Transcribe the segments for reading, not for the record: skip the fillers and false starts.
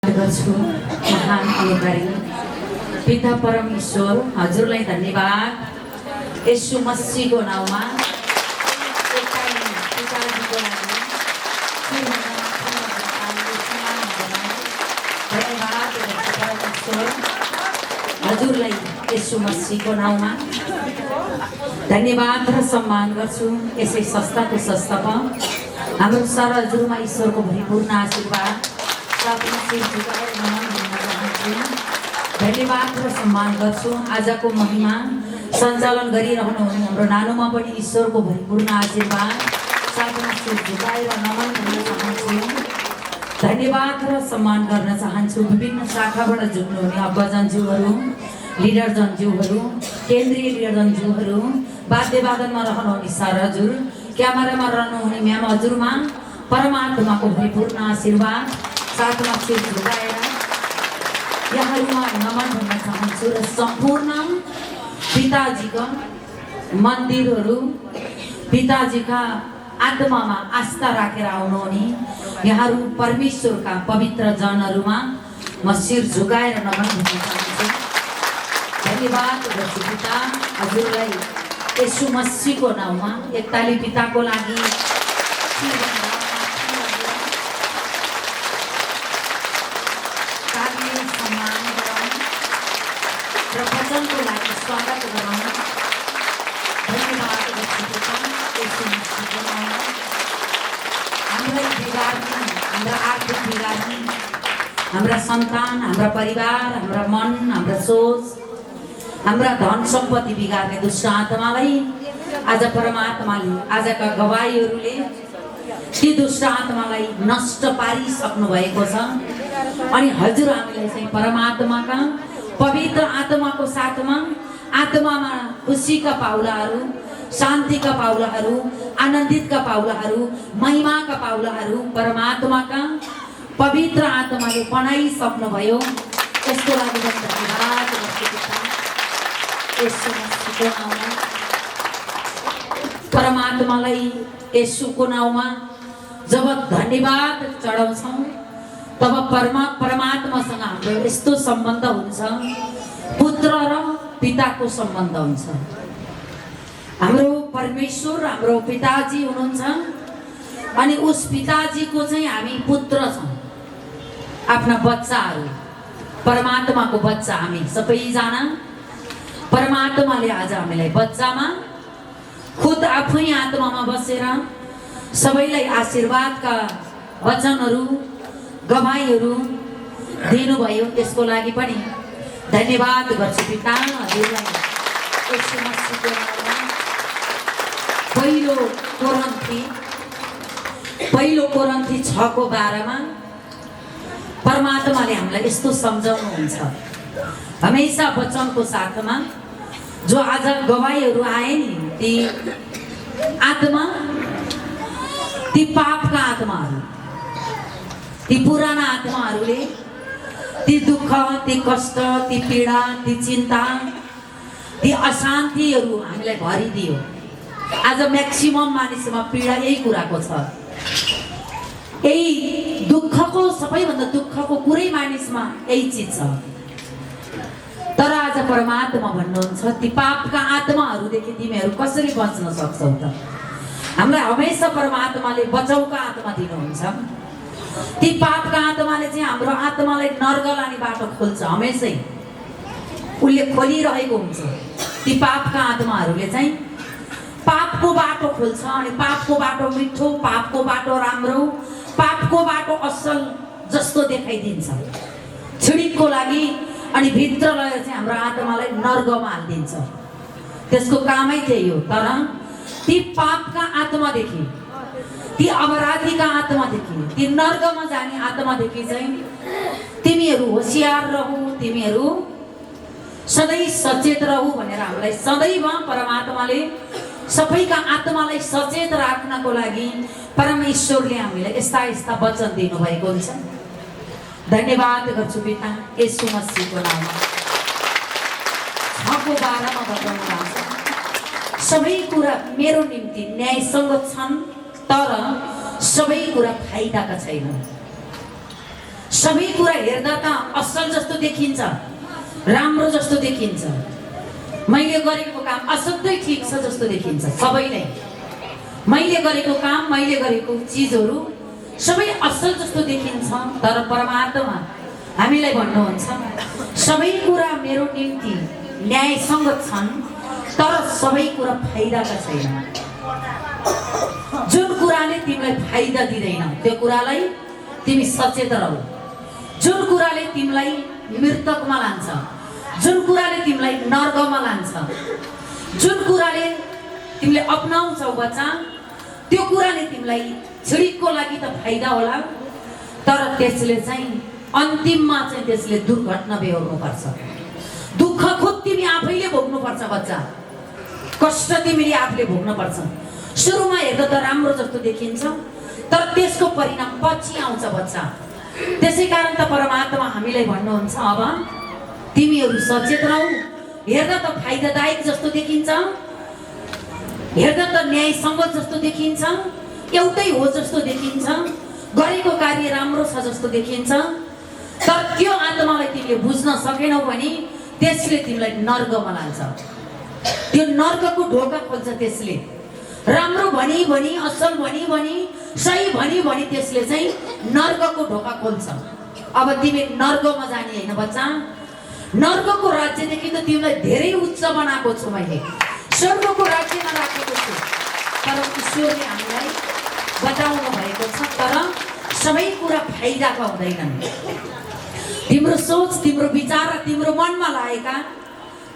गर्छु महान अनुकारी पिता परमेश्वर हजुरलाई धन्यवाद येशू मसीहको नाउँमा पिताजीको लागि धन्यवाद गर्छु परमेश्वर हजुरलाई येशू मसीहको नाउँमा धन्यवाद र सम्मान गर्छु। यसै संस्थाको संस्थापक हाम्रो सर हजुरमा ईश्वरको भरिपूर्ण आशीर्वाद धन्यवाद र सम्मान गर्छु। आजको महिमा सञ्चालन गरिरहनुहुने हाम्रो नानुमा पनि ईश्वरको भरिपूर्ण आशीर्वाद साथमा शिर झुकाएर नमन गर्न चाहन्छु। धन्यवाद र सम्मान गर्न चाहन्छु विभिन्न शाखाबाट जुट्नुहुने अब्बाजनज्यूहरू, लिडरजनज्यूहरू, केन्द्रीय लिडरजनज्यूहरू, वाद्यवादनमा रहनुहुने सर हजुर, क्यामेरामा रहनुहुने म्याम हजुरमा परमात्माको भरिपूर्ण आशीर्वाद साथमा शिर झुकाएर यहाँहरूमा नमन भन्न चाहन्छु र सम्पूर्ण पिताजीका मन्दिरहरू पिताजीका आत्मामा आस्था राखेर आउनुहुने यहाँहरू परमेश्वरका पवित्र जनहरूमा म शिर झुकाएर नमन भन्न चाहन्छु। धन्यवाद गर्छु पिता हजुरलाई येशू मसीहको नाउँमा। एकताली पिताको लागि वचनको लागि स्वागत गराउन धन्यवाद गर्छु पिता येशू मसीहको नाउँमा। हाम्रा बिगार्ने हाम्रा आर्थिक बिगार्ने हाम्रा सन्तान हाम्रा परिवार हाम्रा मन हाम्रा सोच हाम्रा धन सम्पत्ति बिगार्ने दुष्ट आत्मालाई आज परमात्माले आजका गवाईहरूले ती दुष्ट आत्मालाई नष्ट पारिसक्नु भएको छ। अनि हजुर हामीलाई चाहिँ परमात्माका पवित्र आत्माको साथमा आत्मामा खुसीका पाउलाहरू, शान्तिका पाउलाहरू, आनन्दितका पाउलाहरू, महिमाका पाउलाहरू परमात्माका पवित्र आत्माले बनाइसक्नुभयो। यसको लागि धन्यवाद गर्छु पिता येशू मसीहको नाउँमा। परमात्मालाई येशूको नाउँमा जब धन्यवाद चढाउँछौँ तब परमात्मासँग हाम्रो यस्तो सम्बन्ध हुन्छ, पुत्र र पिताको सम्बन्ध हुन्छ। हाम्रो परमेश्वर हाम्रो पिताजी हुनुहुन्छ अनि उस पिताजीको चाहिँ हामी पुत्र छौँ, आफ्ना बच्चाहरू, परमात्माको बच्चा हामी सबैजना। परमात्माले आज हामीलाई बच्चामा खुद आफै आत्मामा बसेर सबैलाई आशीर्वादका वचनहरू गवाईहरू दिनुभयो। त्यसको लागि पनि धन्यवाद गर्छु पिता हजुरलाई येशू मसीहको नाउँमा। पहिलो कोरन्थी 6:12 परमात्माले हामीलाई यस्तो सम्झाउनुहुन्छ, हमेशा वचनको साथमा जो आज गवाईहरू आए नि ती आत्मा, ती पापका आत्माहरू, ती पुराना आत्माहरूले ती दुःख, ती कष्ट, ती पीडा, ती चिन्ता, ती अशान्तिहरू हामीलाई भरिदियो। आज म्याक्सिमम मानिसमा पीडा यही कुराको छ, यही दुःखको सबैभन्दा दुःखको कुरै मानिसमा यही चिज छ। तर आज परमात्मा भन्नुहुन्छ ती पापका आत्माहरूदेखि तिमीहरू कसरी बच्न सक्छौ त? हामीलाई हमेसा परमात्माले बचाउका आत्मा दिनुहुन्छ। ती पापका आत्माले चाहिँ हाम्रो आत्मालाई नर्क लाने बाटो खोल्छ, हमेसै उसले खोलिरहेको हुन्छ। ती पापका आत्माहरूले चाहिँ पापको बाटो खोल्छ अनि पापको बाटो मिठो, पापको बाटो राम्रो, पापको बाटो असल जस्तो देखाइदिन्छ छिडिकको लागि अनि भित्र लगेर चाहिँ हाम्रो आत्मालाई नर्कमा हालिदिन्छ। त्यसको कामै त्यही हो। तर ती पापका आत्मादेखि, ती अपराधीका आत्मादेखि, ती नर्कमा जाने आत्मादेखि चाहिँ तिमीहरू होसियार रहू, तिमीहरू सधैँ सचेत रहू भनेर हामीलाई सदैव परमात्माले सबैका आत्मालाई सचेत राख्नको लागि परमेश्वरले हामीलाई यस्ता यस्ता वचन दिनुभएको हुन्छ। धन्यवाद गर्छु पिता येशू मसीहको नाउँमा। 6:12 बताउनु भएको छ, सबै कुरा मेरो निम्ति न्यायसङ्गत छन् तर सबै कुरा फाइदाका छैनन्। सबै कुरा हेर्दा त असल जस्तो देखिन्छ, राम्रो जस्तो देखिन्छ, मैले गरेको काम असाध्यै ठिक छ जस्तो देखिन्छ सबैलाई। मैले गरेको काम, मैले गरेको चिजहरू सबै असल जस्तो देखिन्छ, तर परमात्मा हामीलाई भन्नुहुन्छ सबै कुरा मेरो निम्ति न्यायसङ्गत छन्, तर सबै कुरा फाइदाका छैन। जुन कुराले तिमीलाई फाइदा दिँदैन त्यो कुरालाई तिमी सचेत रहौ। जुन कुराले तिमीलाई मृतकमा लान्छ, जुन कुराले तिमीलाई नर्कमा लान्छ, जुन कुराले तिमीले अपनाउँछौ बच्चा, त्यो कुराले तिमीलाई छिडिकको लागि त फाइदा होला, तर त्यसले चाहिँ अन्तिममा चाहिँ त्यसले दुर्घटना बेहोर्नुपर्छ। दुःख खुद तिमी आफैले भोग्नुपर्छ बच्चा, कष्ट तिमीले आफूले भोग्नुपर्छ। सुरुमा हेर्दा त राम्रो जस्तो देखिन्छ, तर त्यसको परिणाम पछि आउँछ बच्चा। त्यसै कारण त परमात्मा हामीलाई भन्नुहुन्छ अब तिमीहरू सचेत रहौ। हेर्दा त फाइदादायक जस्तो देखिन्छ, हेर्दा त न्यायसङ्गत जस्तो देखिन्छ, एउटै हो जस्तो देखिन्छ, गरेको कार्य राम्रो छ जस्तो देखिन्छ, तर त्यो आत्मालाई तिमीले बुझ्न सकेनौ भने त्यसले तिमीलाई नर्कमा लान्छ। त्यो नर्कको ढोका खोल्छ त्यसले। राम्रो भनी भनी, असल भनी भनी, सही भनी भनी त्यसले चाहिँ नर्कको ढोका खोल्छ। अब तिमी नर्कमा जाने होइन बच्चा, नर्कको राज्यदेखि त तिमीलाई धेरै उच्च बनाएको छु मैले, स्वर्गको राज्यमा राखेको छु। तर ईश्वरले हामीलाई बताउनु भएको छ, तर सबै कुरा फाइदाका हुँदैनन्। तिम्रो सोच, तिम्रो विचार र तिम्रो मनमा लागेका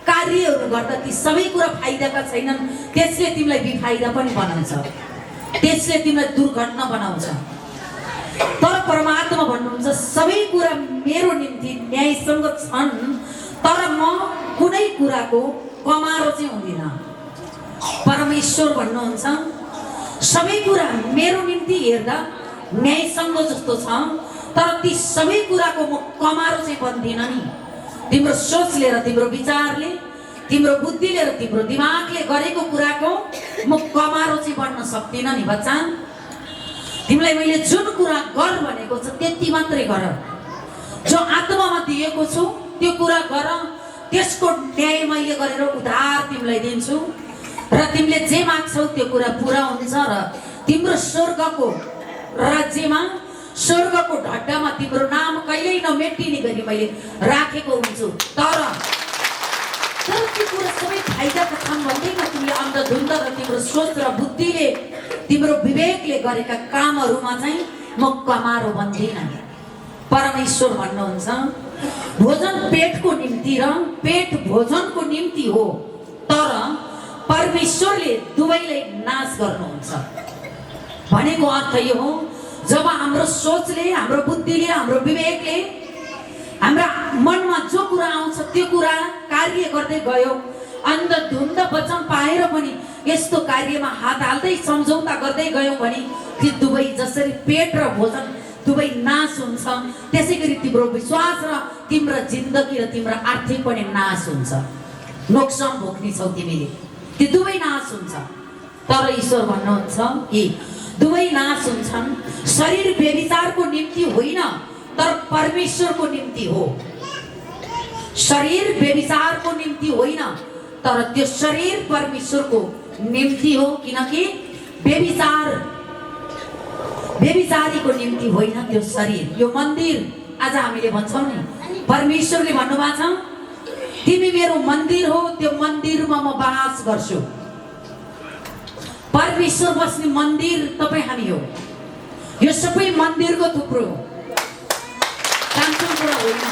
कार्यहरू गर्दा ती सबै कुरा फाइदाका छैनन्। त्यसले तिमीलाई बेफाइदा पनि बनाउँछ, त्यसले तिमीलाई दुर्घटना बनाउँछ। तर परमात्मा भन्नुहुन्छ सबै कुरा मेरो निम्ति न्यायसङ्गत छन्, तर म कुनै कुराको कमारो चाहिँ हुँदिन। परमेश्वर भन्नुहुन्छ सबै कुरा मेरो निम्ति हेर्दा न्यायसङ्गत जस्तो छ, तर ती सबै कुराको म कमारो चाहिँ बन्दिन नि। तिम्रो सोचले र तिम्रो विचारले, तिम्रो बुद्धिले र तिम्रो दिमागले गरेको कुराको म कमारो चाहिँ बन्न सक्दिनँ नि बच्चा। तिमीलाई मैले जुन कुरा गर भनेको छ त्यति मात्रै गर, जो आत्मामा दिएको छु त्यो कुरा गर, त्यसको न्याय मैले गरेर उधार तिमीलाई दिन्छु र तिमीले जे माग्छौ त्यो कुरा पुरा हुन्छ र तिम्रो स्वर्गको राज्यमा, स्वर्गको ढड्डामा तिम्रो नाम कहिल्यै नमेटिने गरी मैले राखेको हुन्छु। तर त्यो कुरा सबै फाइदाका छन् भन्दैन। तिमीले अन्धधुन्ध र तिम्रो सोच र बुद्धिले, तिम्रो विवेकले गरेका कामहरूमा चाहिँ म कमारो बन्दिन। परमेश्वर भन्नुहुन्छ भोजन पेटको निम्ति र पेट भोजनको निम्ति हो, तर परमेश्वरले दुवैलाई नाश गर्नुहुन्छ। भनेको अर्थ यो हो, जब हाम्रो सोचले, हाम्रो बुद्धिले, हाम्रो विवेकले हाम्रा मनमा जो कुरा आउँछ त्यो कुरा कार्य गर्दै गयो, अन्धधुन्ध वचन पाएर पनि यस्तो कार्यमा हात हाल्दै सम्झौता गर्दै गयौँ भने ती दुवै जसरी पेट र भोजन दुवै नाश हुन्छ, त्यसै गरी तिम्रो विश्वास र तिम्रो जिन्दगी र तिम्रो आर्थिक पनि नाश हुन्छ। नोक्सान भोग्नेछौ तिमीले, ती दुवै नाश हुन्छ। तर ईश्वर भन्नुहुन्छ कि दुवै नाश हुन्छन्। शरीर व्यभिचारको निम्ति होइन, तर परमेश्वरको निम्ति हो। शरीर व्यभिचारको निम्ति होइन, तर त्यो शरीर परमेश्वरको निम्ति हो, किनकि व्यभिचारीको निम्ति होइन त्यो शरीर। यो मन्दिर आज हामीले भन्छौँ नि, परमेश्वरले भन्नुभएको छ तिमी मेरो मन्दिर हो, त्यो मन्दिरमा म बास गर्छु। परमेश्वर बस्ने मन्दिर तपाईँ हामी हो। यो सबै मन्दिरको थुप्रो हो, चामचुम कुरा होइन,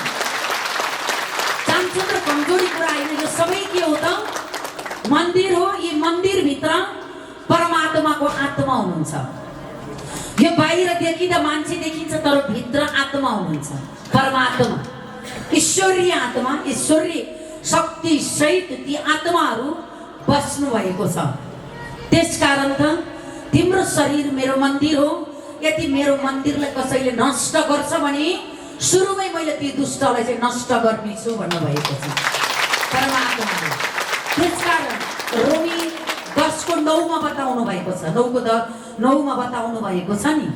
चामचुम र कमजोरी कुरा होइन। यो सबै के हो त? मन्दिर हो। यी मन्दिरभित्र परमात्माको आत्मा हुनुहुन्छ। यो बाहिर देखिँदा मान्छे देखिन्छ, तर भित्र आत्मा हुनुहुन्छ, परमात्मा, ईश्वरीय आत्मा, ईश्वरीय शक्ति सहित ती आत्माहरू बस्नु भएको छ। त्यसकारण त तिम्रो शरीर मेरो मन्दिर हो। यदि मेरो मन्दिरलाई कसैले नष्ट गर्छ भने सुरुमै मैले ती दुष्टलाई चाहिँ नष्ट गर्नेछु भन्नुभएको छ परमात्माले। त्यसकारण रोमी 10:9 बताउनु भएको छ, 9:9 बताउनु भएको छ नि,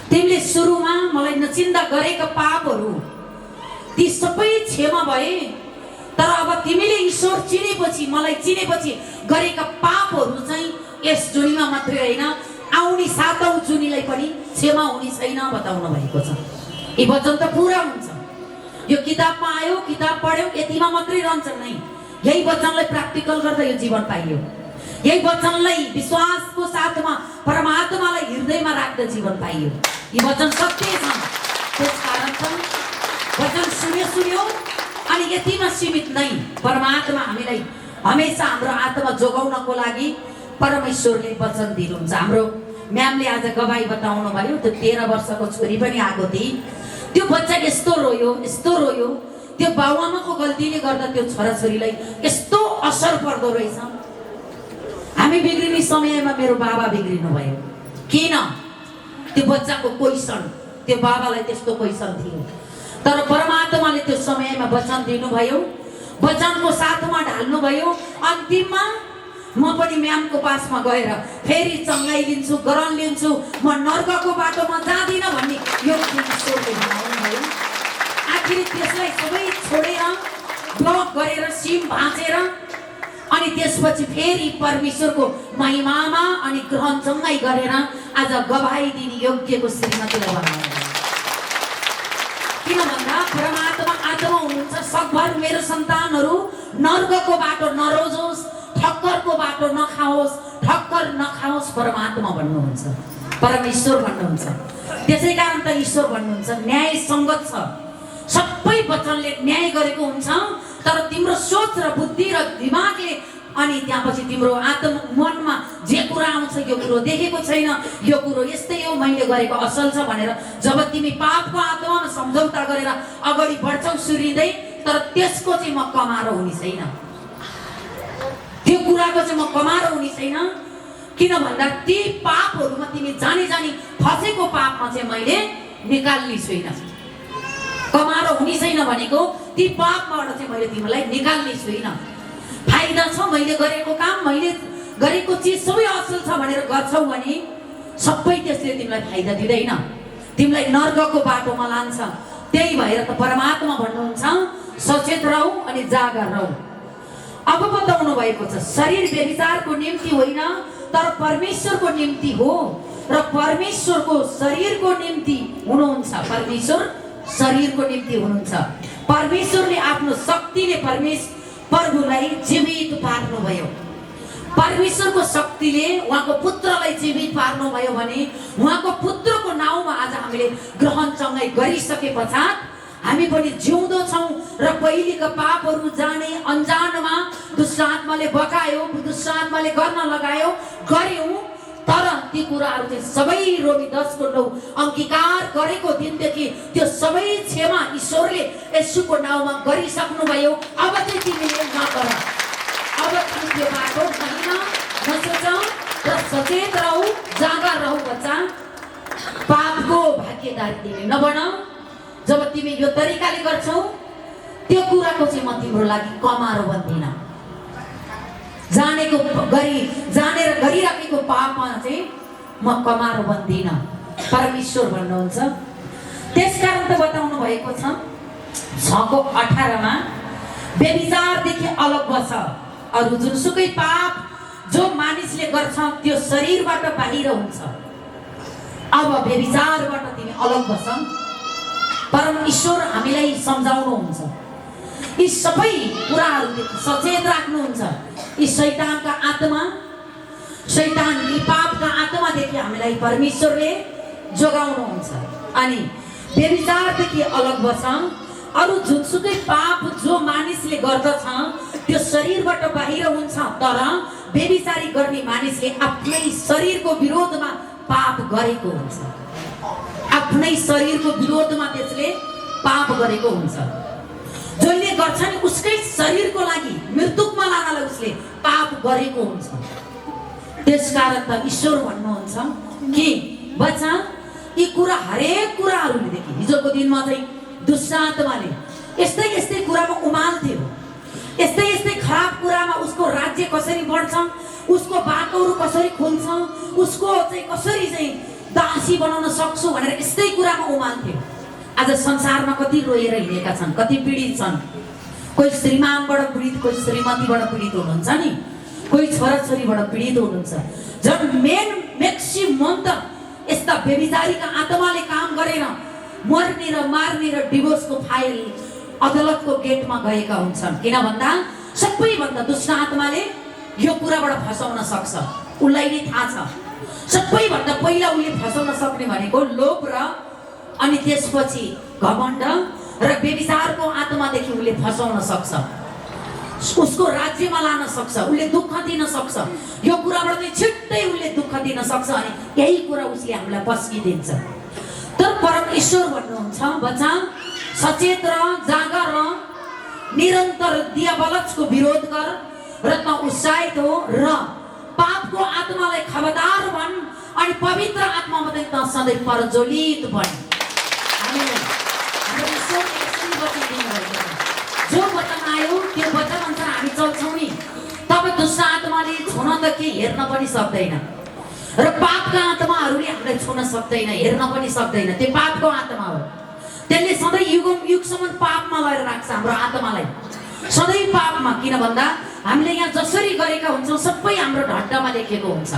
तिमीले सुरुमा मलाई नचिन्दा गरेका पापहरू ती सबै क्षमा भए, तर अब तिमीले ईश्वर चिनेपछि, मलाई चिनेपछि गरेका पापहरू चाहिँ यस जुनीमा मात्रै होइन, आउने 7औं जुनीलाई पनि क्षमा हुने छैन बताउनु भएको छ। यी वचन त पुरा हुन्छ। यो किताबमा आयो, किताब पढ्यो, यतिमा मात्रै रहन्छ नै। यही वचनलाई प्र्याक्टिकल गर्दा यो जीवन पाइयो। यही वचनलाई विश्वासको साथमा परमात्मालाई हृदयमा राख्दा जीवन पाइयो। यी वचन सत्य छन्, त्यसकारण चाहिँ वचन सुन्यो अनि यतिमा सीमित नै। परमात्मा हामीलाई हमेसा हाम्रो आत्मा जोगाउनको लागि परमेश्वरले वचन दिनुहुन्छ। हाम्रो म्यामले आज गवाई बताउनु भयो, त्यो 13 वर्षको छोरी पनि आएको थिए। त्यो बच्चा यस्तो रोयो, त्यो बाबुआमाको गल्तीले गर्दा त्यो छोराछोरीलाई यस्तो असर पर्दो रहेछ। हामी बिग्रिने समयमा मेरो बाबा बिग्रिनु भयो। किन? त्यो बच्चाको क्वेसन, त्यो बाबालाई त्यस्तो क्वेसन थियो, तर परमात्माले त्यो समयमा वचन दिनुभयो, वचनको साथमा ढाल्नुभयो। अन्तिममा म पनि म्यामको पासमा गएर फेरि चङ्गाइ लिन्छु, गरन लिन्छु, म नर्कको बाटोमा जाँदिनँ भन्ने यो ईश्वरले बनाउनुभयो। आखिर त्यसलाई सबै छोडेर ब्लक गरेर सिम भाँचेर अनि त्यसपछि फेरि परमेश्वरको महिमामा अनि ग्रहण चङ्गाइ गरेर आज गवाई दिने योग्यको श्रीमतीलाई बनाउनुभयो। किन भन्दा परमात्मा आत्मा हुनुहुन्छ। सकभर मेरो सन्तानहरू नर्कको बाटो नरोजोस्, ठक्करको बाटो ठक्कर नखाओस् परमात्मा भन्नुहुन्छ, परमेश्वर भन्नुहुन्छ। त्यसै कारण त ईश्वर भन्नुहुन्छ न्याय सङ्गत छ। सबै वचनले न्याय गरेको हुन्छ, तर तिम्रो सोच र बुद्धि र दिमागले अनि त्यसपछि तिम्रो मनमा जे कुरा आउँछ, यो कुरो देखेको छैन, यो कुरो यस्तै हो, मैले गरेको असल छ भनेर जब तिमी पापको आत्मामा सम्झौता गरेर अगाडि बढ्छौ सुरिँदै, तर त्यसको चाहिँ म कमारो हुने छैन। त्यो कुराको चाहिँ म कमारो हुने छैन। किन भन्दा ती पापहरूमा तिमी जानी फसेको पापमा चाहिँ मैले निकाल्ने छुइनँ। कमारो हुने छैन भनेको ती पापबाट चाहिँ मैले तिमीलाई निकाल्ने छुइनँ। फाइदा छ, मैले गरेको काम, मैले गरेको चिज सबै असल छ भनेर गर्छौ भने सबै त्यसले तिमीलाई फाइदा दिँदैन, तिमीलाई नर्कको बाटोमा लान्छ। त्यही भएर त परमात्मा भन्नुहुन्छ सचेत रहौ अनि जागर रहौ। अब बताउनु भएको छ शरीर व्यभिचारको निम्ति होइन, तर परमेश्वरको निम्ति हो, र परमेश्वरको शरीरको निम्ति हुनुहुन्छ। परमेश्वर शरीरको निम्ति हुनुहुन्छ। परमेश्वरले आफ्नो शक्तिले प्रभुलाई जीवित पार्नुभयो। परमेश्वरको शक्तिले उहाँको पुत्रलाई जीवित पार्नुभयो भने उहाँको पुत्रको नाउँमा आज हामीले ग्रहण चङ्गाइ गरिसके पश्चात हामी पनि जिउँदो छौँ र पहिलेका पापहरू जाने अनजानमा दुष्ट आत्माले बकायो, दुष्ट आत्माले गर्न लगायो, गर्यौँ, तर ती कुराहरू चाहिँ सबै रोमी 10:9 अंगीकार गरेको दिनदेखि त्यो सबै क्षमा ईश्वरले येशूको नाउँमा गरिसक्नुभयो। अब चाहिँ तिमीले नगर, अब तिमी त्यो बाटो छैन, नसोचौ र सचेत रहौ, जागा रहौ बच्चा। पापको भागीदार तिमी नबनाऊ। जब तिमी यो तरिकाले गर्छौ त्यो कुराको चाहिँ म तिम्रो लागि कमारो बन्दिनँ। जानेर गरिराखेको पापमा चाहिँ म कमारो बन्दिनँ, परमेश्वर भन्नुहुन्छ। त्यसकारण त बताउनु भएको छ 6:18मा व्यभिचारदेखि अलग बस, अरू जुनसुकै पाप जो मानिसले गर्छ त्यो शरीरबाट बाहिर हुन्छ। अब व्यभिचारबाट तिमी अलग बस। परमेश्वर हामीलाई सम्झाउनुहुन्छ, यी सबै कुराहरूदेखि सचेत राख्नुहुन्छ। यी शैतानका आत्मा, शैतान यी पापका आत्मादेखि हामीलाई परमेश्वरले जोगाउनुहुन्छ। अनि व्यभिचारदेखि अलग बस, अरू जुनसुकै पाप जो मानिसले गर्दछ त्यो शरीरबाट बाहिर हुन्छ, तर व्यभिचारी गर्ने मानिसले आफ्नै शरीरको विरोधमा पाप गरेको हुन्छ। आफ्नै शरीरको विरोधमा त्यसले पाप गरेको हुन्छ। जसले गर्छ नि उसकै शरीरको लागि मृत्युमा लानलाई उसले पाप गरेको हुन्छ। त्यसकारण त ईश्वर भन्नुहुन्छ कि बच्चा यी कुरा हरेक कुराहरूदेखि हिजोको दिनमा चाहिँ दुष्ट आत्माले यस्तै कुरामा उमाल्थ्यो, यस्तै खराब कुरामा उसको राज्य कसरी बढ्छ, उसको बाटोहरू कसरी खुल्छ, उसको चाहिँ कसरी चाहिँ दासी बनाउन सक्छु भनेर यस्तै कुरामा उमाल्थ्यो। आज संसारमा कति रोएर हिँडेका छन्, कति पीडित छन्। कोही श्रीमानबाट पीडित, कोही श्रीमतीबाट पीडित हुनुहुन्छ नि, कोही छोराछोरीबाट पीडित हुनुहुन्छ। झन् मैक्सिमम त यस्ता व्यभिचारीका आत्माले काम गरेर मर्ने र मार्ने र डिभोर्सको फाइल अदालतको गेटमा गएका हुन्छन्। किन भन्दा सबैभन्दा दुष्ट आत्माले यो कुराबाट फसाउन सक्छ, उसलाई नै थाहा छ। सबैभन्दा पहिला उसले फसाउन सक्ने भनेको लोभ र अनि त्यसपछि घमण्ड र व्यभिचारको आत्मादेखि उसले फसाउन सक्छ, उसको राज्यमा लान सक्छ, उसले दुःख दिन सक्छ। यो कुराबाट चाहिँ छिट्टै उसले दुःख दिन सक्छ अनि यही कुरा उसले हामीलाई पस्किदिन्छ। तर परमेश्वर भन्नुहुन्छ, बच्चा सचेत र जागर र निरन्तर दियाबलजको विरोध गर र त उत्साहित हो र पापको आत्मालाई खबरदार बन अनि पवित्र आत्मामा चाहिँ त सधैँ प्रज्वलित बन। जो वचन आयो त्यो वचन अनुसार हामी चल्छौँ नि, तब दुष्ट आत्माले छुन त के हेर्न पनि सक्दैन र पापका आत्माहरूले हामीलाई छुन सक्दैन, हेर्न पनि सक्दैन। त्यो पापको आत्मा हो, त्यसले सधैँ युगसम्म पापमा लगेर राख्छ हाम्रो आत्मालाई, सधैँ पापमा। किन भन्दा हामीले यहाँ जसरी गरेका हुन्छौँ सबै हाम्रो ढड्डमा लेखेको हुन्छ,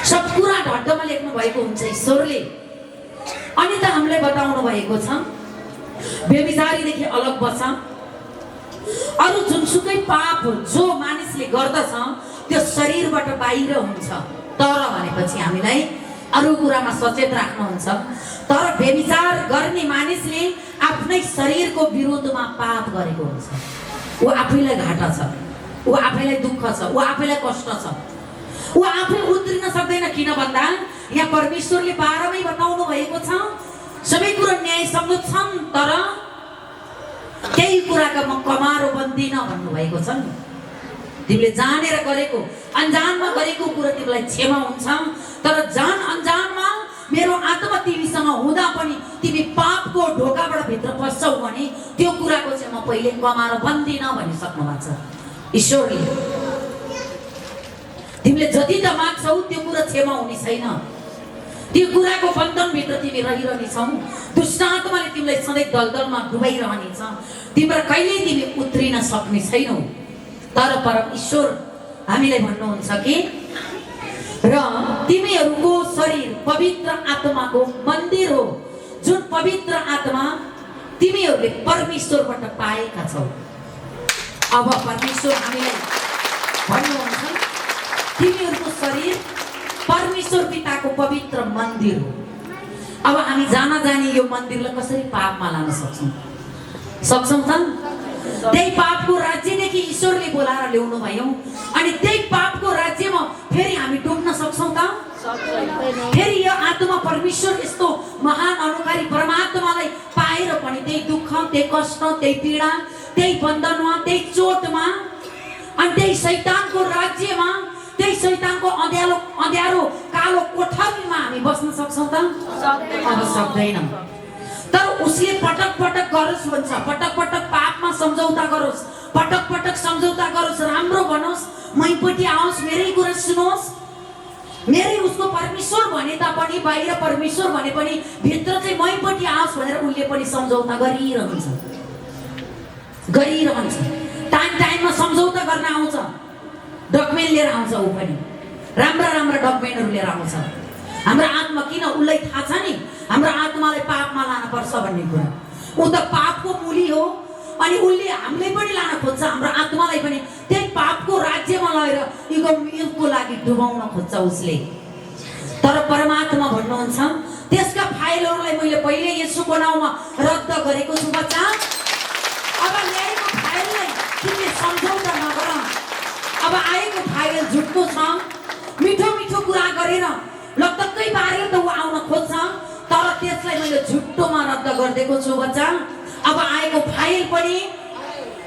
सब कुरा ढड्डमा लेख्नु भएको हुन्छ ईश्वरले। अनि त हामीलाई बताउनु भएको छ व्यभिचारीदेखि अलग बस। अरू जुनसुकै पाप जो मानिसले गर्दछ त्यो शरीरबाट बाहिर हुन्छ, तर भनेपछि हामीलाई अरू कुरामा सचेत राख्नुहुन्छ। तर व्यभिचार गर्ने मानिसले आफ्नै शरीरको विरोधमा पाप गरेको हुन्छ। ऊ आफैलाई घाटा छ, ऊ आफैलाई दुःख छ, ऊ आफैलाई कष्ट छ, ऊ आफै उत्रिन सक्दैन। किन भन्दा यहाँ परमेश्वरले 12मै बताउनु भएको छ सबै कुरा न्यायसङ्गत छन्, तर केही कुराका म कमारो बन्दिन भन्नुभएको छ नि। तिमीले जानेर गरेको अनजानमा गरेको कुरा तिमीलाई क्षमा हुन्छ, तर जान अनजानमा मेरो आत्मा तिमीसँग हुँदा पनि तिमी पापको ढोकाबाट भित्र पस्छौ भने त्यो कुराको चाहिँ म पहिले कमारो बन्दिन भनिसक्नु भएको छ ईश्वरले। तिमीले जति त माग्छौ त्यो कुरा क्षमा हुने छैन, त्यो कुराको बन्धनभित्र तिमी रहिरहनेछौ। दुष्ट आत्माले तिमीलाई सधैँ दलदलमा डुबाइरहनेछ, तिम्रो कहिल्यै तिमी उत्रिन सक्ने छैनौ। तर परमेश्वर हामीलाई भन्नुहुन्छ कि र तिमीहरूको शरीर पवित्र आत्माको मन्दिर हो, जुन पवित्र आत्मा तिमीहरूले परमेश्वरबाट पाएका छौ। अब परमेश्वर हामीलाई भन्नुहुन्छ तिमीहरूको शरीर परमेश्वर पिताको पवित्र मन्दिर हो। अब हामी जानी यो मन्दिरलाई कसरी पापमा लान सक्छौँ त? त्यही पापको राज्यदेखि ईश्वरले बोलाएर ल्याउनु भयो अनि त्यही पापको राज्यमा फेरि हामी डुब्न सक्छौँ त? फेरि यो आत्मा परमेश्वर यस्तो महान अनुकारी परमात्मालाई पाएर पनि त्यही दुःख, त्यही कष्ट, त्यही पीडा, त्यही बन्धनमा, त्यही चोटमा अनि त्यही शैतानको राज्यमा, त्यही शैतानको अँध्यारो कालो कोठरीमा हामी बस्न सक्छौँ त? अब सक्दैनौँ। तर उसले पटक पटक गरोस् भन्छ, पटक पटक पापमा सम्झौता गरोस्, पटक पटक सम्झौता गरोस्, राम्रो बनोस्, मैपट्टि आओस्, मेरै कुरा सुनोस्, मेरै उसको परमेश्वर भने तापनि बाहिर परमेश्वर भने पनि भित्र चाहिँ मैपट्टि आओस् भनेर उसले पनि सम्झौता गरिरहन्छ। टाइममा सम्झौता गर्न आउँछ, डकुमेन्ट लिएर आउँछ, ऊ पनि राम्रा डकुमेन्टहरू लिएर आउँछ। हाम्रो आत्मा किन उसलाई थाहा छ नि हाम्रो आत्मालाई पापमा लान पर्छ भन्ने कुरा। ऊ त पापको मूली हो अनि उसले हामीलाई पनि लान खोज्छ, हाम्रो आत्मालाई पनि त्यही पापको राज्यमा लगेर युगको लागि डुबाउन खोज्छ उसले। तर परमात्मा भन्नुहुन्छ त्यसका फाइलहरूलाई मैले पहिले येशूको नाउँमा रद्द गरेको छु बच्चा। अब ल्याएको फाइललाई तिमीले सम्झौता नगर। अब आएको फाइल झुटको छ, मिठो कुरा गरेर लगतक्कै बारेर त ऊ आउन खोज्छ, तर त्यसलाई मैले झुट्टोमा रद्द गरिदिएको छु बच्चा। अब आएको फाइल पनि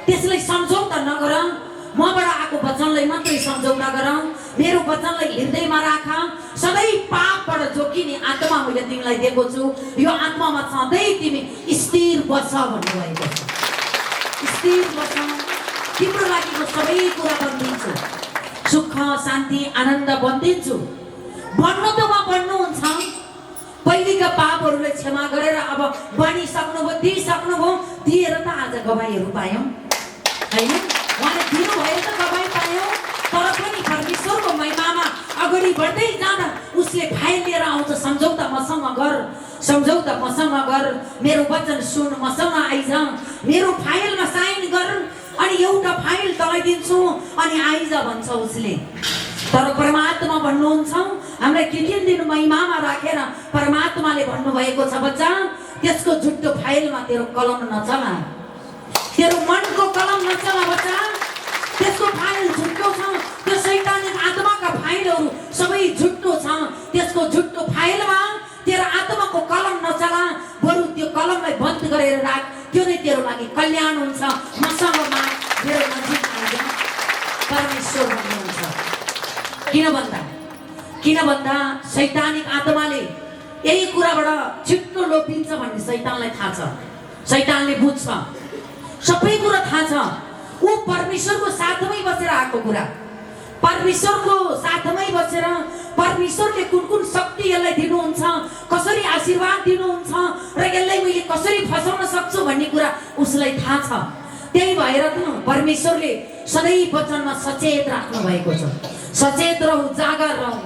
त्यसलाई सम्झौता नगर, मबाट आएको वचनलाई मात्रै सम्झौता गर, मेरो वचनलाई हृदयमा राख। सधैँ पापबाट जोगिने आत्मा मैले तिमीलाई दिएको छु, यो आत्मामा सधैँ तिमी स्थिर बस भन्नुभएको छ। स्थिर बस, तिम्रो लागि म सबै कुरा बनिदिन्छु, सुख शान्ति आनन्द बनिदिन्छु। भन्नु त म भन्नुहुन्छ पहिलेका पापहरूलाई क्षमा गरेर अब बाँडिसक्नुभयो, दिइसक्नुभयो। दिएर त आज गवाईहरू पायौँ होइन, उहाँले दिनुभयो त गवाई पायौँ। तर पनि परमेश्वरको महिमामा अगाडि बढ्दै जाँदा उसले फाइल लिएर आउँछ, सम्झौता मसँग गर, सम्झौता मसँग गर, मेरो वचन सुन, मसँग आइज, मेरो फाइलमा साइन गर, अनि एउटा फाइल तँलाई दिन्छु अनि आइज भन्छ उसले। तर परमात्मा भन्नुहुन्छ, हामीलाई तीन दिन महिमामा राखेर परमात्माले भन्नुभएको छ, बच्चा त्यसको झुट्टो फाइलमा तेरो कलम नचला, तेरो मनको कलम नचला बच्चा, त्यसको फाइल झुट्टो छ, त्यो शैतानिक आत्माका फाइलहरू सबै झुट्टो छ, त्यसको झुट्टो फाइलमा तेरो आत्माको कलम नचला, बरु त्यो कलमलाई बन्द गरेर राख, त्यो नै तेरो लागि कल्याण हुन्छ। मसँग माग, मेरो नजिक आइज, परमेश्वर भन्नुहुन्छ। किन भन्दा शैतानिक आत्माले यही कुराबाट छिट्टो लोपिन्छ भन्ने शैतानलाई थाहा छ, शैतानले बुझ्छ, सबै कुरा थाहा छ। ऊ परमेश्वरको साथमै बसेर आएको कुरा, परमेश्वरको साथमै बसेर परमेश्वरले कुन कुन शक्ति यसलाई दिनुहुन्छ, कसरी आशीर्वाद दिनुहुन्छ र यसलाई मैले कसरी फसाउन सक्छु भन्ने कुरा उसलाई थाहा छ। त्यही भएर त परमेश्वरले सधैँ वचनमा सचेत राख्नु भएको छ। सचेत रहु, जागर रहु।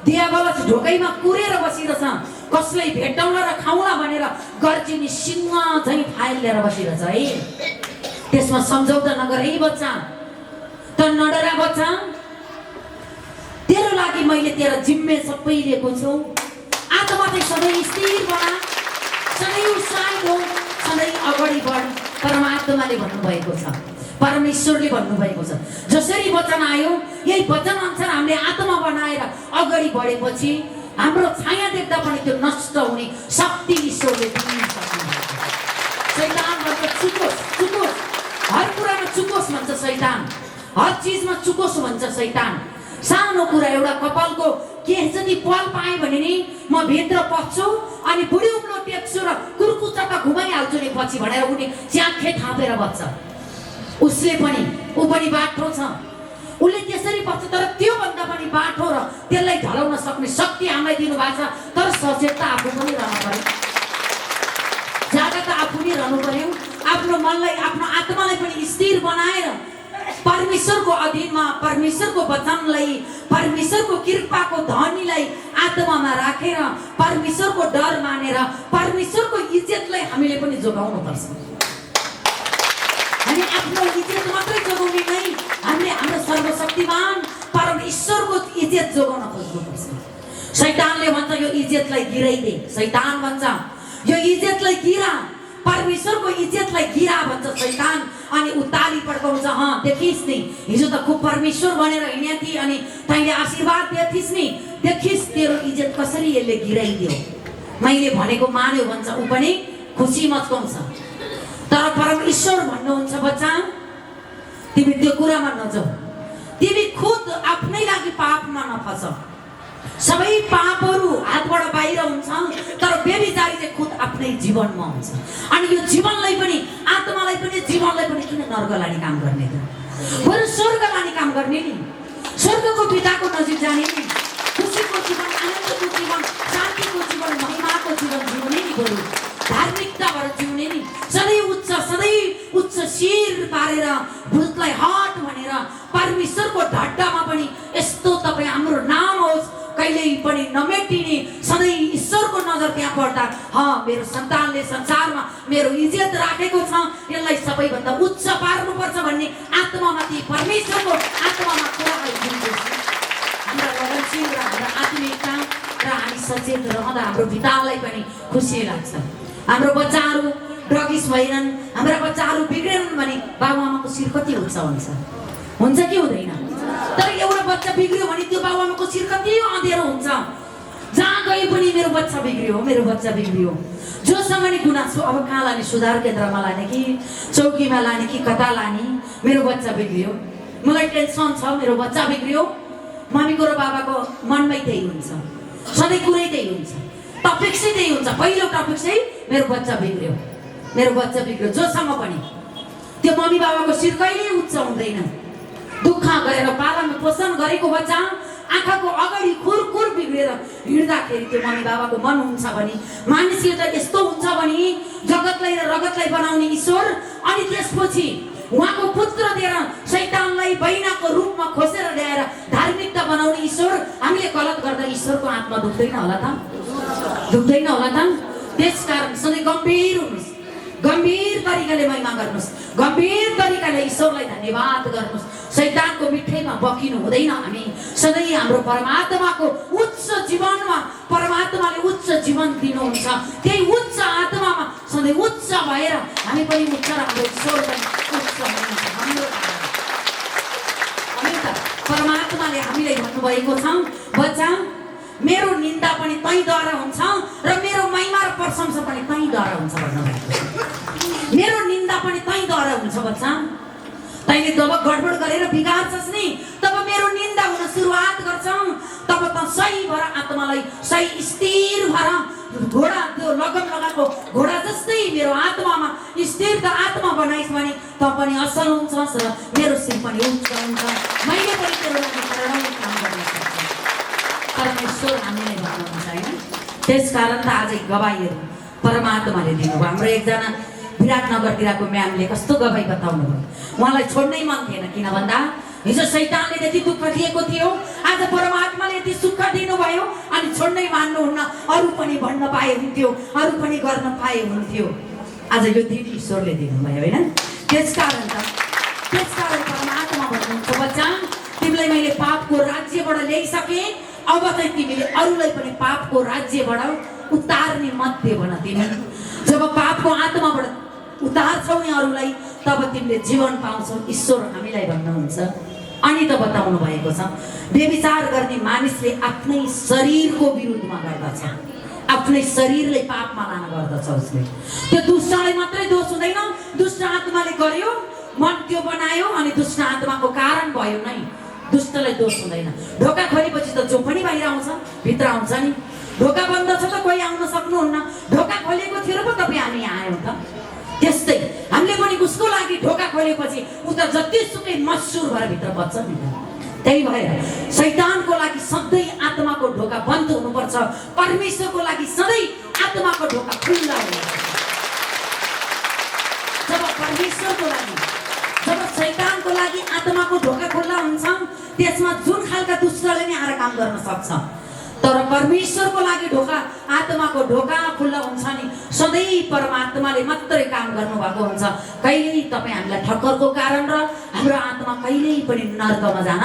दियाबलस ढोकैमा कुरेर बसिरहेछ, कसलाई भेटाउला र खाउला भनेर गर्जिनी सिंह झैँ फाइल लिएर बसिरहेछ है। त्यसमा सम्झौता नगर है बच्चा, त नडरा बच्चा, तेरो लागि मैले तेरो जिम्मे सबै लिएको छु। आत्मा चाहिँ सधैँ स्थिर बना, सधैँ उत्साहित हो, सधैँ अगाडि बढ। परमात्माले भन्नुभएको छ, परमेश्वरले भन्नुभएको छ, जसरी वचन आयो यही वचन अनुसार हामीले आत्मा बनाएर अगाडि बढेपछि हाम्रो छाया देख्दा पनि त्यो नष्ट हुने शक्ति ईश्वरले दिन सक्नुहुन्छ। शैतान भन्छ चुकोस् चुकोस्, हर कुरामा चुकोस् भन्छ शैतान, हर चिजमा चुकोस् भन्छ शैतान। सानो कुरा एउटा कपालको केही जति पल पाएँ भने नि म भित्र पस्छु अनि बुढी उक्लो टेक्छु र कुर्कुच्चा त घुमाइहाल्छु नि पछि भनेर उनी च्याखे थापेर बस्छ। उसले पनि ऊ पनि बाठो छ, उसले त्यसरी बस्छ, तर त्योभन्दा पनि बाठो र त्यसलाई ढलाउन सक्ने शक्ति हामीलाई दिनुभएको छ। तर सचेत त आफू पनि रहनु पर्यो, जागा त आफू नै रहनु पर्यो। आफ्नो मनलाई, आफ्नो आत्मालाई पनि स्थिर बनाएर परमेश्वरको अधीनमा, परमेश्वरको वचनलाई, परमेश्वरको कृपाको धनीलाई आत्मामा राखेर परमेश्वरको डर मानेर परमेश्वरको इज्जतलाई हामीले पनि जोगाउनु पर्छ। हामी आफ्नो इज्जत मात्रै जोगाउने नै, हामीले हाम्रो सर्वशक्तिमान परमेश्वरको इज्जत जोगाउन खोज्नुपर्छ। शैतानले भन्छ यो इज्जतलाई गिराइदे, शैतान भन्छ यो इज्जतलाई गिरा, परमेश्वरको इज्जतलाई गिरा भन्छ शैतान। अनि ऊ ताली पड्काउँछ, देखिस् नि हिजो त खुब परमेश्वर भनेर हिँड्या थिए अनि तैँले आशीर्वाद दिए थिइस् नि, देखिस् तेरो इज्जत कसरी यसले गिराइदियो, मैले भनेको मान्यो भन्छ। ऊ पनि खुसी मच्काउँछ। तर परमेश्वर भन्नुहुन्छ बच्चा तिमी त्यो कुरामा नजाऊ, तिमी खुद आफ्नै लागि पापमा नफस। सबै पापहरू हातबाट बाहिर हुन्छ, तर बेबिचारी चाहिँ खुद आफ्नै जीवनमा हुन्छ। अनि यो जीवनलाई पनि, आत्मालाई पनि, जीवनलाई पनि किन नर्क लाने काम गर्ने त, बरु स्वर्ग लाने काम गर्ने नि, स्वर्गको पिताको नजिक जाने नि, खुसीको जीवन, आनन्दको जीवन, शान्तिको जीवन, महिमाको जीवन जिउने नि, बरु धार्मिकताबाट जिउने नि, सधैँ उच्च शिर पारेर भूतलाई हट भनेर परमेश्वरको ढड्डामा पनि यस्तो तपाईँ हाम्रो नाम होस् कहिल्यै पनि नमेटिने, सधैँ ईश्वरको नजर त्यहाँ पर्दा मेरो सन्तानले संसारमा मेरो इज्जत राखेको छ, यसलाई सबैभन्दा उच्च पार्नुपर्छ भन्ने आत्मामाथि परमेश्वरको आत्मामा कुरालाई दिनुपर्छ। हाम्रा लगनशील र हाम्रा आत्मिकता र हामी सचेत रहँदा हाम्रो पितालाई पनि खुसी लाग्छ। हाम्रो बच्चाहरू ड्रगिस भएनन्, हाम्रा बच्चाहरू बिग्रेनन् भने बाबुआमाको शिर कति हुन्छ कि हुँदैन? तर एउटा बच्चा बिग्रियो भने त्यो बाबुआमाको शिर कति अँधेरो हुन्छ। जहाँ गए पनि मेरो बच्चा बिग्रियो, मेरो बच्चा बिग्रियो, जोसँग नि गुनासो, अब कहाँ लाने, सुधार केन्द्रमा लाने कि चौकीमा लाने कि कता लाने, मेरो बच्चा बिग्रियो, मलाई टेन्सन छ, मेरो बच्चा बिग्रियो। मम्मीको र बाबाको मनमै त्यही हुन्छ, सधैँ कुरै त्यही हुन्छ, टपिक चाहिँ त्यही हुन्छ। पहिलो टपिक चाहिँ मेरो बच्चा बिग्रियो, मेरो बच्चा बिग्रियो। जोसँग पनि त्यो मम्मी बाबाको शिर कहिल्यै उच्च हुँदैन। दुःख गरेर पालन पोषण गरेको बच्चा आँखाको अगाडि खुरखुर बिग्रेर हिँड्दाखेरि त्यो मम्मी बाबाको मन हुन्छ भने मानिसले त यस्तो हुन्छ भने जगतलाई र रगतलाई बनाउने ईश्वर अनि त्यसपछि उहाँको पुत्र दिएर शैतानलाई बैनाको रूपमा खोसेर ल्याएर धार्मिकता बनाउने ईश्वर हामीले गलत गर्दा ईश्वरको आत्मा दुख्दैन होला त? दुख्दैन होला त? त्यसकारण सधैँ गम्भीर हुनुहोस्, गम्भीर तरिकाले महिमा गर्नुहोस्, गम्भीर तरिकाले ईश्वरलाई धन्यवाद गर्नुहोस्। शैतानको मिठाईमा बकिनु हुँदैन। हामी सधैँ हाम्रो परमात्माको उच्च जीवनमा परमात्माले उच्च जीवन दिनुहुन्छ। त्यही उच्च आत्मामा सधैँ उच्च भएर हामी पनि उच्च र हाम्रो ईश्वर पनि उच्च हुनुहुन्छ। परमात्माले हामीलाई भन्नुभएको छ, बच्चा मेरो निन्दा पनि तैँद्वारा हुन्छ र मेरो महिमा र प्रशंसा पनि तैँद्वारा हुन्छ भन्नुभएको छ। मेरो निन्दा पनि तैँद्वारा हुन्छ बच्चा। तैँले जब गडबड गरेर बिगार्छस् नि तब मेरो निन्दा हुन सुरुवात गर्छ। तब त सही भएर आत्मालाई सही स्थिर भएर घोडा त्यो लगम लगाएको घोडा जस्तै मेरो आत्मामा स्थिर त आत्मा बनाइस् भने त पनि असल हुन्छस् र मेरो शिर पनि उच्च हुन्छ। मैले पनि तेरो लागि प्रेरणाले काम गर्न सक्छु। परमेश्वर हामीलाई भन्नुहुन्छ होइन? त्यसकारण त आजै गवाईहरू परमात्माले दिनुभयो। हाम्रो एकजना विराटनगरतिरको म्यामले कस्तो गवाई बताउनु भयो। उहाँलाई छोड्नै मन थिएन, किन भन्दा हिजो शैतानले यति दुःख दिएको थियो, आज परमात्माले यति सुख दिनुभयो अनि छोड्नै मान्नुहुन्न। अरू पनि भन्न पाए हुन्थ्यो, अरू पनि गर्न पाए हुन्थ्यो। आज यो दिन ईश्वरले दिनुभयो होइन? त्यसकारण परमात्मा भन्नुहुन्छ, बच्चा तिमीलाई मैले पापको राज्यबाट ल्याइसकेँ, अब चाहिँ तिमीले अरूलाई पनि पापको राज्यबाट उतार्ने मध्ये बन। तिमी जब पापको आत्माबाट उतार्छौ नि अरूलाई तब तिमीले जीवन पाउँछौ। ईश्वर हामीलाई भन्नुहुन्छ। अनि त बताउनु भएको छ, व्यभिचार गर्ने मानिसले आफ्नै शरीरको विरुद्धमा गर्दछ, आफ्नै शरीरले पापमा लान गर्दछ। उसले त्यो दुष्टलाई मात्रै दोष हुँदैन, दुष्ट आत्माले गर्यो, मन त्यो बनायो अनि दुष्ट आत्माको कारण भयो नै, दुष्टलाई दोष हुँदैन। ढोका खोलेपछि त जो पनि बाहिर आउँछ, भित्र आउँछ नि। ढोका बन्द छ त कोही आउन सक्नुहुन्न। ढोका खोलेको थियो र पो तपाईँ हामी यहाँ आयौँ त। त्यस्तै हामीले पनि उसको लागि ढोका खोलेपछि ऊ त जतिसुकै मसुर भएर भित्र बच्छ नि। त्यही भएर शैतानको लागि सधैँ आत्माको ढोका बन्द हुनुपर्छ, परमेश्वरको लागि सधैँ आत्माको ढोका खुल्ला हुनुपर्छ। जब परमेश्वरको लागि, जब शैतानको लागि आत्माको ढोका खुल्ला हुन्छ त्यसमा जुन खालका दुष्टले नि आएर काम गर्न सक्छ। तर परमेश्वरको लागि ढोका, आत्माको ढोका खुल्ला हुन्छ नि सधैँ परमात्माले मात्रै काम गर्नुभएको हुन्छ। कहिल्यै तपाईँ हामीलाई ठक्करको कारण र हाम्रो आत्मा कहिल्यै पनि नर्कमा जान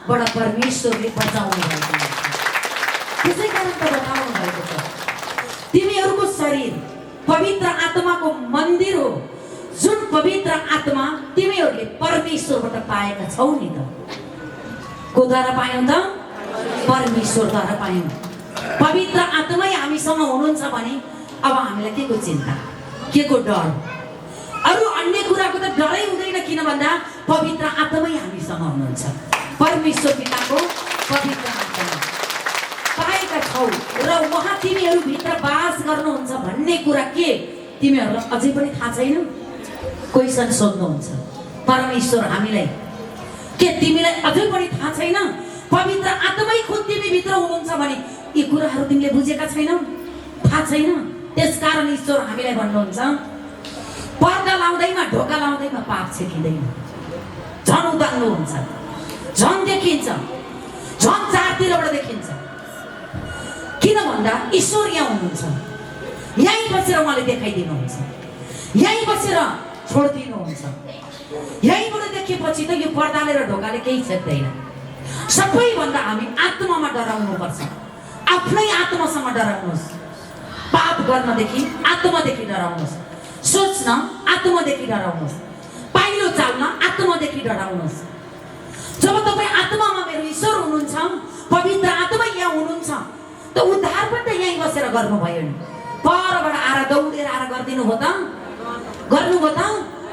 बडा परमेश्वरले बचाउनु भएको हुन्छ। त्यसै कारण त बताउनु भएको छ, तिमीहरूको शरीर पवित्र आत्माको मन्दिर हो, जुन पवित्र आत्मा तिमीहरूले परमेश्वरबाट पाएका छौ नि त। कोद्वारा पायौँ त? परमेश्वरद्वारा पायौँ। पवित्र आत्मै हामीसँग हुनुहुन्छ भने अब हामीलाई के को चिन्ता, के को डर? अरू अन्य कुराको त डरै हुँदैन, किन भन्दा पवित्र आत्मै हामीसँग हुनुहुन्छ। परमेश्वर पिताको पवित्र आत्मा पाएका छौ र उहाँ तिमीहरू भित्र बास गर्नुहुन्छ भन्ने कुरा के तिमीहरूलाई अझै पनि थाहा छैन? क्वेसन सोध्नुहुन्छ परमेश्वर हामीलाई, के तिमीलाई अझै पनि थाहा छैन? पवित्र आत्मै खुद तिमी भित्र हुनुहुन्छ भने यी कुराहरू तिमीले बुझेका छैनौ, थाहा छैन। त्यसकारण ईश्वर हामीलाई भन्नुहुन्छ, पर्दा लाउँदैमा, ढोका लाउँदैमा पाप छेकिँदैन, झन् उदाङ्लो हुन्छ, झन् देखिन्छ, झन् चारतिरबाट देखिन्छ। किन भन्दा ईश्वर यहाँ हुनुहुन्छ, यहीँ बसेर उहाँले देखाइदिनुहुन्छ, यहीँ बसेर छोडिदिनुहुन्छ। यहीँबाट देखेपछि त यो पर्दाले र ढोकाले केही छेक्दैन। सबैभन्दा हामी आत्मामा डराउनुपर्छ, आफ्नै आत्मासँग डराउनुहोस्। पाप गर्नदेखि आत्मादेखि डराउनुहोस्, सोच्न आत्मादेखि डराउनुहोस्, पाइलो चाल्न आत्मादेखि डराउनुहोस्। जब तपाईँ आत्मामा मेरो ईश्वर हुनुहुन्छ, पवित्र आत्मा यहाँ हुनुहुन्छ, त उद्धार पनि त यहीँ बसेर गर्नुभयो नि। परबाट आएर दौडेर आएर गरिदिनु हो त? गर्नुभयो त?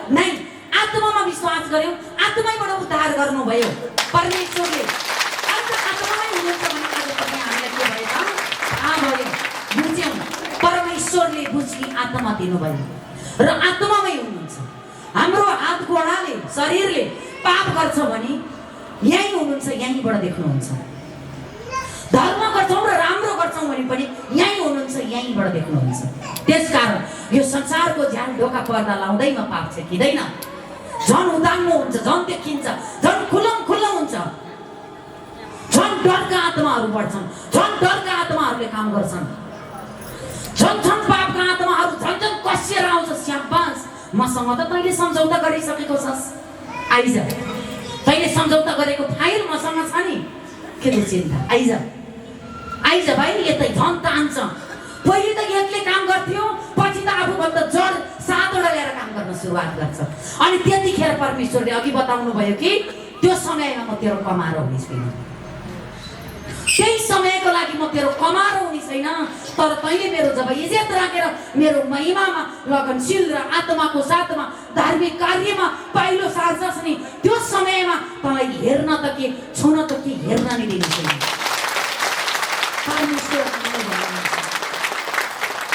नै, आत्मामा विश्वास गर्यौँ, आत्मैबाट उद्धार गर्नुभयो परमेश्वरले। आज आत्मामै हुनुहुन्छ भने आज तपाईँ हामीलाई के भयो त? थाहा भयो, बुझ्यौँ। परमेश्वरले बुझ्ने आत्मा दिनुभयो र आत्मामै हुनुहुन्छ। हाम्रो हात गोडाले, शरीरले पाप गर्छ भने यहीँ हुनुहुन्छ, यहीँबाट देख्नुहुन्छ। धर्म गर्छौँ र राम्रो गर्छौँ भने पनि यहीँ हुनुहुन्छ, यहीँबाट देख्नुहुन्छ। त्यसकारण यो संसारको झ्याल ढोका पर्दा लाउँदैमा पाप छेकिँदैन, झन् उदाङ्गो हुन्छ, झन् देखिन्छ, झन् खुल्लम खुल्ला हुन्छ, झन् डरका आत्माहरू बढ्छन्, झन् डरका आत्माहरूले काम गर्छन्, झन् झन् पापका आत्माहरू झन् झन् कसिएर आउँछ। स्याबास, मसँग त तैँले सम्झौता गरिसकेको छस्, आइज, तैँले सम्झौता गरेको फाइल मसँग छ नि, के त चिन्ता, आइज आइज भाइ, यतै झन् तान्छ। पहिले त एकले काम गर्थ्यो, पछि त आफूभन्दा जड 7वटा ल्याएर काम गर्न सुरुवात गर्छ। अनि त्यतिखेर परमेश्वरले अघि बताउनु भयो कि त्यो समयमा म तेरो कमारो हुने छैन, त्यही समयको लागि म तेरो कमारो हुने छैन, तर तैँले मेरो जब इज्जत राखेर मेरो महिमामा लगनशील र आत्माको साथमा धार्मिक कार्यमा पाइलो सार्छस् नि, त्यो समयमा तँलाई हेर्न त के, छुन त के, हेर्न नि दिने छैन। परमेश्वर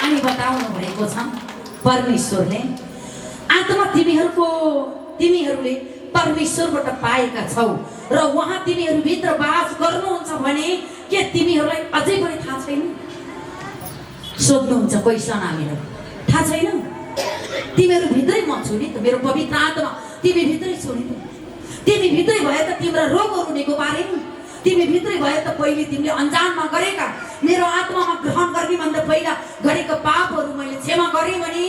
अनि बताउनु भएको छ परमेश्वरले, आत्मा तिमीहरूले परमेश्वरबाट पाएका छौ र उहाँ तिमीहरूभित्र बास गर्नुहुन्छ भने के तिमीहरूलाई अझै पनि थाहा छैन? सोध्नुहुन्छ क्वेसन हामीलाई, थाहा छैन? तिमीहरूभित्रै म छु नि त, मेरो पवित्र आत्मा तिमीभित्रै छु नि त, तिमीभित्रै भए त तिम्रो रोगहरू निको पारे, तिमीभित्रै भए त पहिले तिमीले अन्जानमा गरेका मेरो आत्मामा ग्रहण गर्ने भन्दा पहिला गरेका पापहरू मैले क्षमा गरेँ भने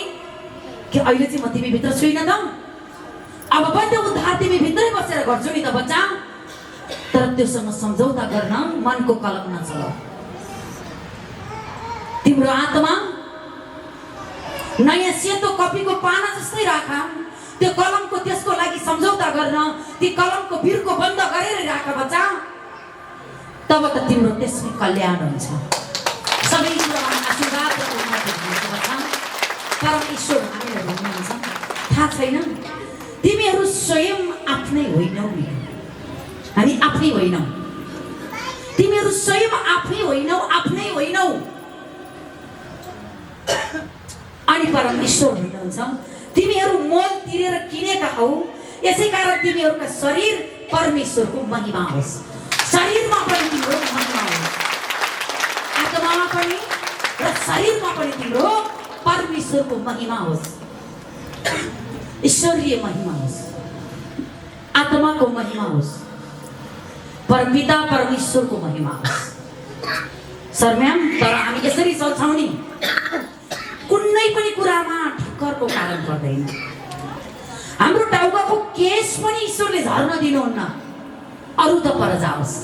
के अहिले चाहिँ म तिमीभित्र छुइनँ त? अब पनि त्यो उद्धार तिमीभित्रै बसेर गर्छु नि त बच्चा, तर त्योसँग सम्झौता गर्न मनको कलम नचलाऊ। तिम्रो आत्मा नयाँ सेतो कपीको पाना जस्तै राख, त्यो कलमको त्यसको लागि सम्झौता गर्न ती कलमको बिर्को बन्द गरेर राख बच्चा, तब त तिम्रो त्यसमै कल्याण हुन्छ। सबै आशीर्वाद परमेश्वर हामीलाई भन्नुहुन्छ, थाहा छैन? तिमीहरू स्वयं आफ्नै होइनौ, हामी आफ्नै होइनौ, तिमीहरू स्वयं आफै होइनौ, आफ्नै होइनौ। अनि परमेश्वर भन्नुहुन्छ तिमीहरू मोल तिरेर किनेका हौ, यसै कारण तिमीहरूका शरीर परमेश्वरको महिमा होस्। शरीरमा पनि तिम्रो महिमा होस्, आत्मामा पनि र शरीरमा पनि तिम्रो परमेश्वरको महिमा होस्, ईश्वरीय महिमा होस्, आत्माको महिमा होस्, परमपिता परमेश्वरको महिमा होस्। सर म्याम, तर हामी यसरी सोच्छौँ नि, कुनै पनि कुरामा ठक्करको कारण पर्दैन। हाम्रो टाउकाको केस पनि ईश्वरले झर्न दिनुहुन्न, अरू त पर जाओस्।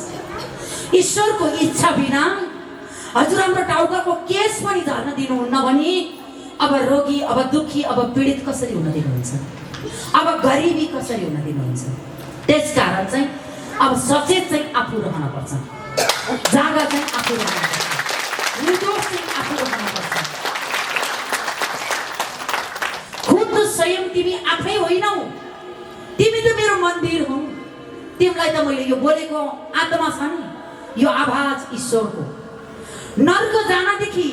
ईश्वरको इच्छा बिना हजुर हाम्रो टाउकाको केस पनि झर्न दिनुहुन्न भने अब रोगी, अब दुखी, अब पीडित कसरी हुन दिनुहुन्छ? अब गरिबी कसरी हुन दिनुहुन्छ? त्यसकारण चाहिँ अब सचेत चाहिँ आफू रहनुपर्छ, जागा चाहिँ आफू रहनुपर्छ, निर्दोष चाहिँ आफू रहनुपर्छ। खुद स्वयं तिमी आफै होइनौ, तिमी त मेरो मन्दिर हौ। तिमीलाई त मैले यो बोलेको आत्मा छ नि, यो आवाज ईश्वरको। नर्क जानदेखि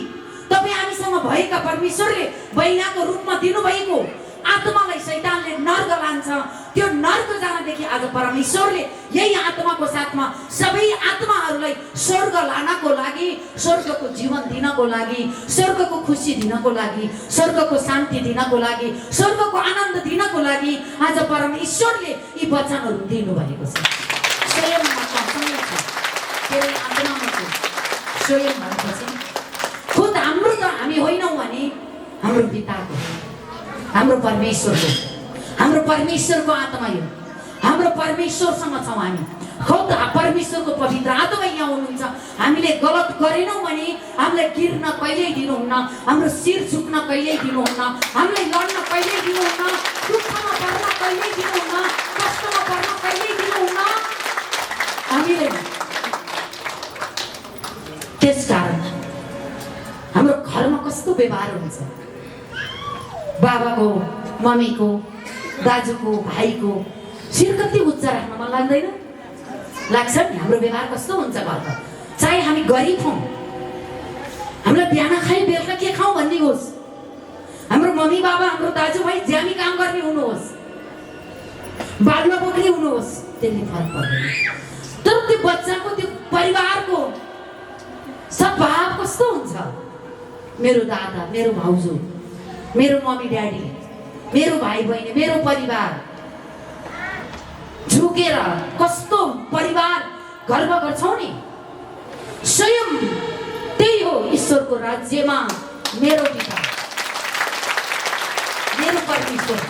तपाईँ हामीसँग भएका परमेश्वरले बैनाको रूपमा दिनुभएको आत्मालाई शैतानले नर्क लान्छ। त्यो नर्क जानदेखि आज परमेश्वरले यही आत्माको साथमा सबै आत्माहरूलाई स्वर्ग लानको लागि, स्वर्गको जीवन दिनको लागि, स्वर्गको खुसी दिनको लागि, स्वर्गको शान्ति दिनको लागि, स्वर्गको आनन्द दिनको लागि आज परमेश्वरले यी वचनहरू दिनुभएको छ। स्वयं स्वयं भनेपछि खुद हाम्रो त हामी होइनौँ भने हाम्रो पिताको, हाम्रो परमेश्वरको आत्मा यो, हाम्रो परमेश्वरसँग छौँ हामी। खुद परमेश्वरको पवित्र आत्मा यहाँ हुनुहुन्छ। हामीले गलत गरेनौँ भने हामीलाई गिर्न कहिल्यै दिनुहुन्न, हाम्रो शिर झुक्न कहिल्यै दिनुहुन्न, हामीलाई लड्न कहिल्यै दिनुहुन्न, दुःखमा पर्न कहिल्यै दिनुहुन्न, कष्टमा पर्न कहिल्यै दिनुहुन्न हामीले। त्यसकारण हाम्रो घरमा कस्तो व्यवहार हुन्छ, बाबाको, मम्मीको, दाजुको, भाइको शिर कति उच्च राख्न मन लाग्दैन? लाग्छ नि? हाम्रो व्यवहार कस्तो हुन्छ घरमा? चाहे हामी गरिब हौँ, हामीलाई बिहान खाइ बेलुका के खाउँ भन्ने होस्, हाम्रो मम्मी बाबा, हाम्रो दाजुभाइ ज्यामी काम गर्ने हुनुहोस्, बालमा बोक्ने हुनुहोस्, त्यसले फरक पर्दैन। तर त्यो बच्चाको, त्यो परिवारको सद्भाव कस्तो हुन्छ? मेरो दादा, मेरो भाउजू, मेरो मम्मी ड्याडी, मेरो भाइ बहिनी, मेरो परिवार झुकेर कस्तो परिवार गर्व गर्छौ नि। स्वयं त्यही हो ईश्वरको राज्यमा मेरो पिता, मेरो परमेश्वर,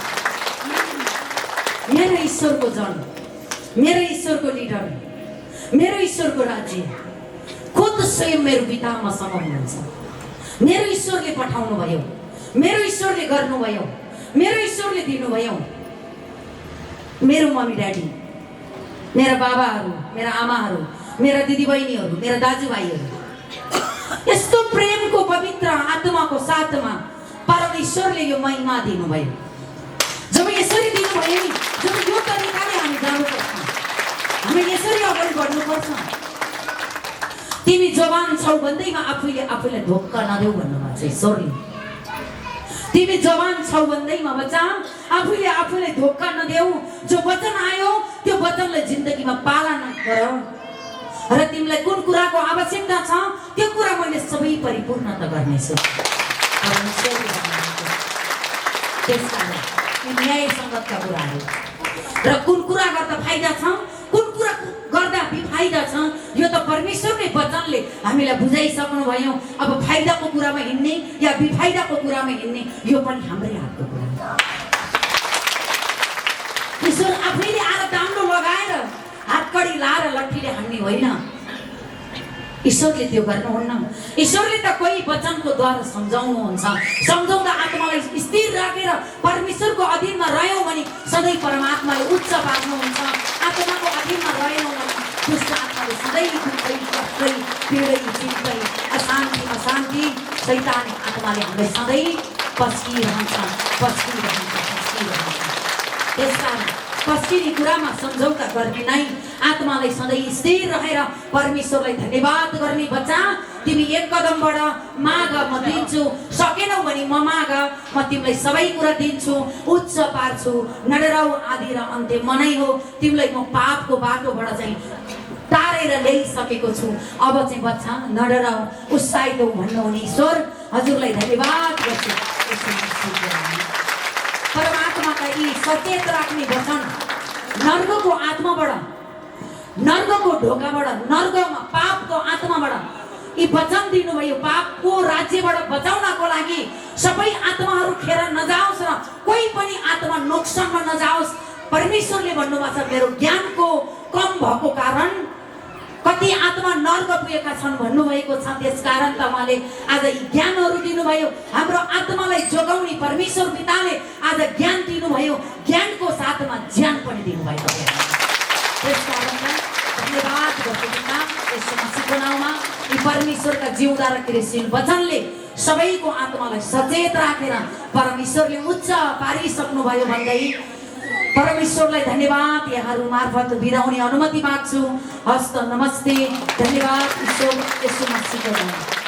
मेरो ईश्वरको जन, मेरो ईश्वरको लिडर, मेरो ईश्वरको राज्य खुद स्वयं मेरो पिता मसँग हुनुहुन्छ। मेरो ईश्वरले पठाउनु भयो, मेरो ईश्वरले गर्नुभयो, मेरो ईश्वरले दिनुभयो। मेरो मम्मी ड्याडी, मेरा बाबाहरू, मेरा आमाहरू, मेरा दिदीबहिनीहरू, मेरा दाजुभाइहरू यस्तो प्रेमको पवित्र आत्माको साथमा परमेश्वरले यो महिमा दिनुभयो। जब यसरी दिनुभयो नि, जब यो तरिकाले हामी जानुपर्छ, हामी यसरी अगाडि बढ्नुपर्छ। तिमी जवान छौ भन्दैमा आफूलाई धोका नदेऊ भन्नुभएको छ ईश्वरले। तिमी जवान छौ भन्दैमा बच्चा आफूलाई धोका नदेऊ। जो वचन आयो त्यो वचनलाई जिन्दगीमा पालन गर र तिमीलाई कुन कुराको आवश्यकता छ त्यो कुरा मैले सबै परिपूर्णता गर्नेछु। त्यसकारण न्याय सङ्गतका कुराहरू र कुन कुरा गर्दा फाइदा छ, कुन कुरा गर्दा बेफाइदा छ, यो त परमेश्वरकै वचनले हामीलाई बुझाइसक्नु भयो। अब फाइदाको कुरामा हिँड्ने या बेफाइदाको कुरामा हिँड्ने यो पनि हाम्रै हातको कुरा हो। ईश्वर आफैले आएर दाम्रो लगाएर हातकडी लाएर लट्ठीले हान्ने होइन। ईश्वरले त्यो गर्नुहुन्न। ईश्वरले त कोही वचनको द्वारा सम्झाउनुहुन्छ। सम्झाउँदा आत्मालाई स्थिर राखेर परमेश्वरको अधीनमा रह्यौँ भने सधैँ परमात्माले उच्च पार्नुहुन्छ। आत्माको अधीनमा रहेनौँ भने दुष्ट आत्माले सधैँ दुःखै, कष्टै, पीडै, चिन्तै, अशान्ति शैतानी आत्माले हामीलाई सधैँ पस्किरहन्छ। त्यसकारण पस्किने कुरामा सम्झौता गर्ने नै आत्मालाई सधैँ स्थिर रहेर परमेश्वरलाई धन्यवाद गर्ने। बच्चा तिमी एक कदम बढ, माग म दिन्छु, सकेनौ भने म माग, म तिमीलाई सबै कुरा दिन्छु, उच्च पार्छु। नडराउ, आदि र अन्त्य म नै हो। तिमीलाई म पापको बाटोबाट चाहिँ टारेर ल्याइसकेको छु। अब चाहिँ बच्चा नडराउ, उत्साहित हौ भन्नुहुने ईश्वर हजुरलाई धन्यवाद गर्छु। परमात्माका यी सचेत राख्ने वचन नर्कको आत्माबाट, नर्कको ढोकाबाट, नर्कमा पापको आत्माबाट यी वचन दिनुभयो। पापको राज्यबाट बचाउनको लागि सबै आत्माहरू खेर नजाओस् र कोही पनि आत्मा नोक्सानमा नजाओस्। परमेश्वरले भन्नुभएको छ मेरो ज्ञानको कम भएको कारण कति आत्मा नर्क पुगेका छन् भन्नुभएको छ। त्यसकारण त उहाँले आज यी ज्ञानहरू दिनुभयो। हाम्रो आत्मालाई जोगाउने परमेश्वर पिताले आज ज्ञान दिनुभयो। ज्ञानको साथमा ज्ञान पनि दिनुभएको छ। त्यसकारण धन्यवाद गर्छु पिता, यसो मसीहको नाउँमा यी परमेश्वरका जिउँदा र क्रियाशील वचनले सबैको आत्मालाई सचेत राखेर परमेश्वरले उच्च पारिसक्नुभयो भन्दै परमेश्वरलाई धन्यवाद यहाँहरू मार्फत बिदा हुने अनुमति माग्छु। हस्त नमस्ते, धन्यवाद ईश्वर, यसो मसीहको नाउँमा।